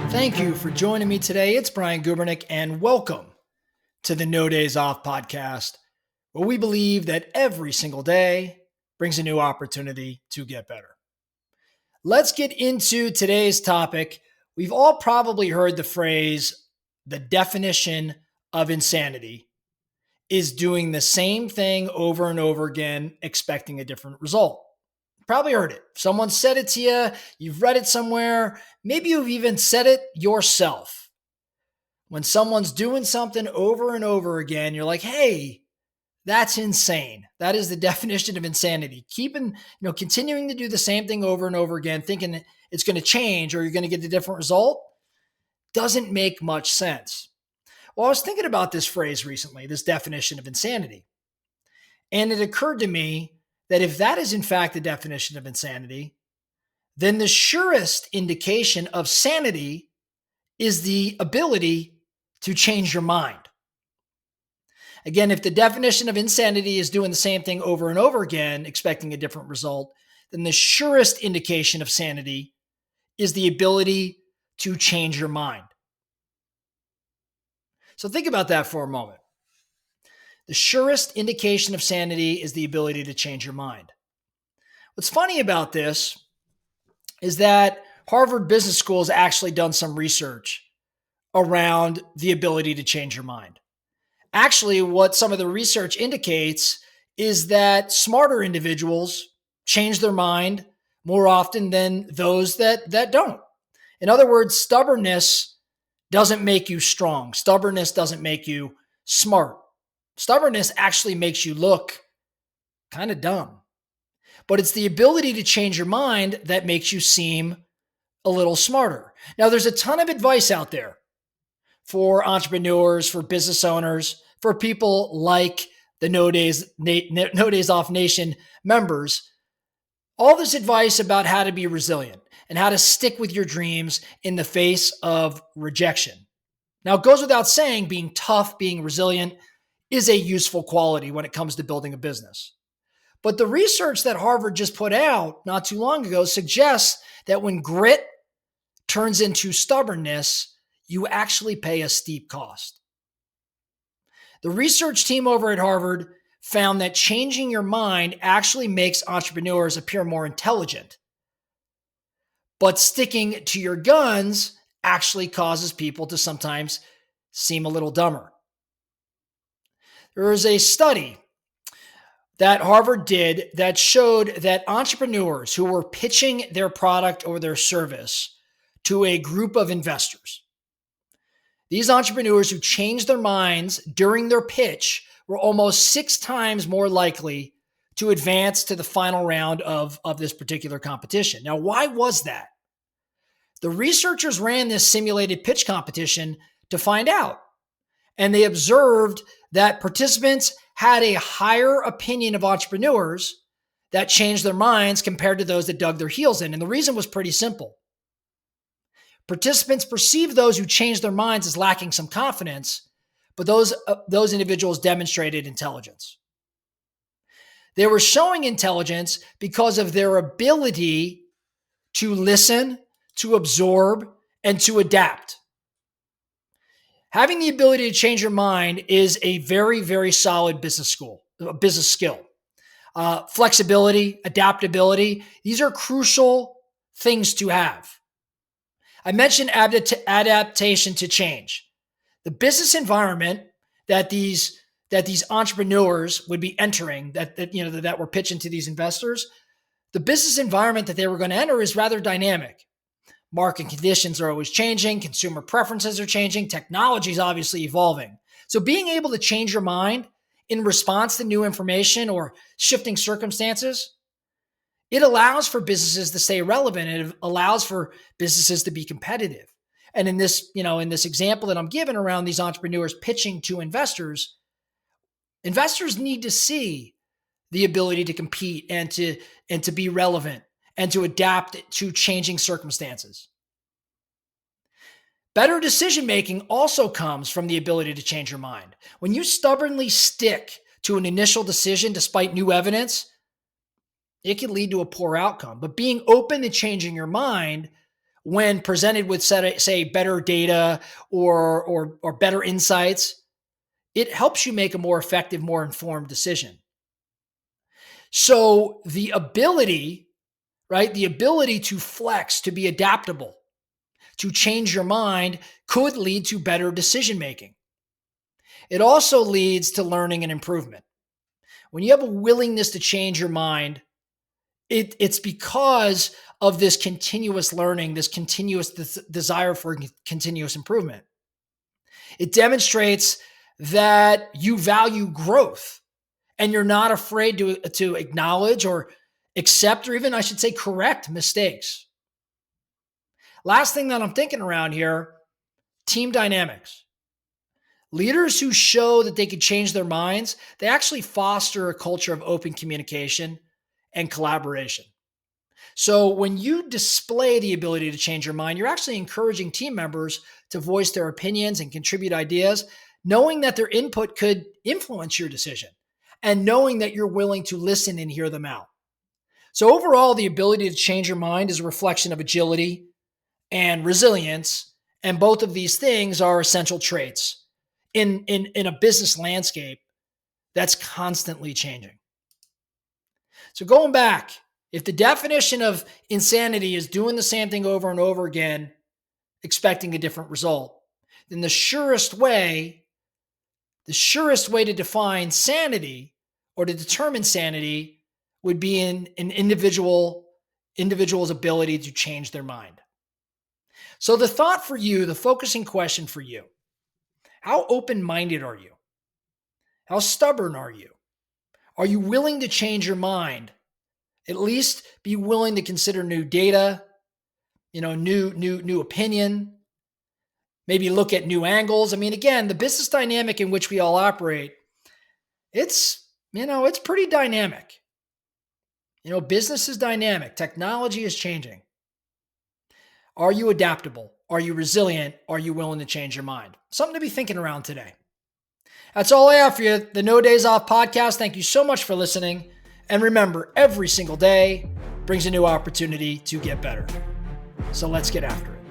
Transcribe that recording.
Thank you for joining me today. It's Brian Gubernick, and welcome to the No Days Off podcast, where we believe that every single day brings a new opportunity to get better. Let's get into today's topic. We've all probably heard the phrase, the definition of insanity is doing the same thing over and over again, expecting a different result. Probably heard it. Someone said it to you. You've read it somewhere. Maybe you've even said it yourself. When someone's doing something over and over again, you're like, hey, that's insane. That is the definition of insanity. Continuing to do the same thing over and over again, thinking that it's going to change or you're going to get a different result, doesn't make much sense. Well, I was thinking about this phrase recently, this definition of insanity. And it occurred to me that if that is in fact the definition of insanity, then the surest indication of sanity is the ability to change your mind. Again, if the definition of insanity is doing the same thing over and over again, expecting a different result, then the surest indication of sanity is the ability to change your mind. So think about that for a moment. The surest indication of sanity is the ability to change your mind. What's funny about this is that Harvard Business School has actually done some research around the ability to change your mind. Actually, what some of the research indicates is that smarter individuals change their mind more often than those that don't. In other words, stubbornness doesn't make you strong. Stubbornness doesn't make you smart. Stubbornness actually makes you look kind of dumb. But it's the ability to change your mind that makes you seem a little smarter. Now, there's a ton of advice out there for entrepreneurs, for business owners, for people like the No Days Off Nation members. All this advice about how to be resilient and how to stick with your dreams in the face of rejection. Now, it goes without saying, being tough, being resilient is a useful quality when it comes to building a business. But the research that Harvard just put out not too long ago suggests that when grit turns into stubbornness, you actually pay a steep cost. The research team over at Harvard found that changing your mind actually makes entrepreneurs appear more intelligent. But sticking to your guns actually causes people to sometimes seem a little dumber. There is a study that Harvard did that showed that entrepreneurs who were pitching their product or their service to a group of investors, these entrepreneurs who changed their minds during their pitch were almost 6 times more likely to advance to the final round of this particular competition. Now, why was that? The researchers ran this simulated pitch competition to find out. And they observed that participants had a higher opinion of entrepreneurs that changed their minds compared to those that dug their heels in. And the reason was pretty simple. Participants perceived those who changed their minds as lacking some confidence, but those individuals demonstrated intelligence. They were showing intelligence because of their ability to listen, to absorb, and to adapt. Having the ability to change your mind is a very, very solid business skill. Flexibility, adaptability, these are crucial things to have. I mentioned adaptation to change. The business environment that these entrepreneurs would be entering, that were pitching to these investors, the business environment that they were going to enter is rather dynamic. Market conditions are always changing. Consumer preferences are changing. Technology is obviously evolving. So being able to change your mind in response to new information or shifting circumstances, it allows for businesses to stay relevant. It allows for businesses to be competitive. And in this example that I'm giving around these entrepreneurs pitching to investors, investors need to see the ability to compete and to be relevant and to adapt to changing circumstances. Better decision-making also comes from the ability to change your mind. When you stubbornly stick to an initial decision despite new evidence, it can lead to a poor outcome. But being open to changing your mind when presented with, say, better data or better insights, it helps you make a more effective, more informed decision. So the ability, right, the ability to flex, to be adaptable, to change your mind could lead to better decision making. It also leads to learning and improvement. When you have a willingness to change your mind, it's because of this continuous learning, this continuous desire for continuous improvement. It demonstrates that you value growth and you're not afraid to acknowledge or accept, or even, I should say, correct mistakes. Last thing that I'm thinking around here, team dynamics. Leaders who show that they can change their minds, they actually foster a culture of open communication and collaboration. So when you display the ability to change your mind, you're actually encouraging team members to voice their opinions and contribute ideas, knowing that their input could influence your decision and knowing that you're willing to listen and hear them out. So overall, the ability to change your mind is a reflection of agility and resilience. And both of these things are essential traits in a business landscape that's constantly changing. So going back, if the definition of insanity is doing the same thing over and over again, expecting a different result, then the surest way to define sanity or to determine sanity would be in an individual's ability to change their mind. So the thought for you, the focusing question for you, how open-minded are you? How stubborn are you? Are you willing to change your mind? At least be willing to consider new data, new opinion, maybe look at new angles. I mean, again, the business dynamic in which we all operate, it's pretty dynamic. Business is dynamic. Technology is changing. Are you adaptable? Are you resilient? Are you willing to change your mind? Something to be thinking around today. That's all I have for you. The No Days Off podcast. Thank you so much for listening. And remember, every single day brings a new opportunity to get better. So let's get after it.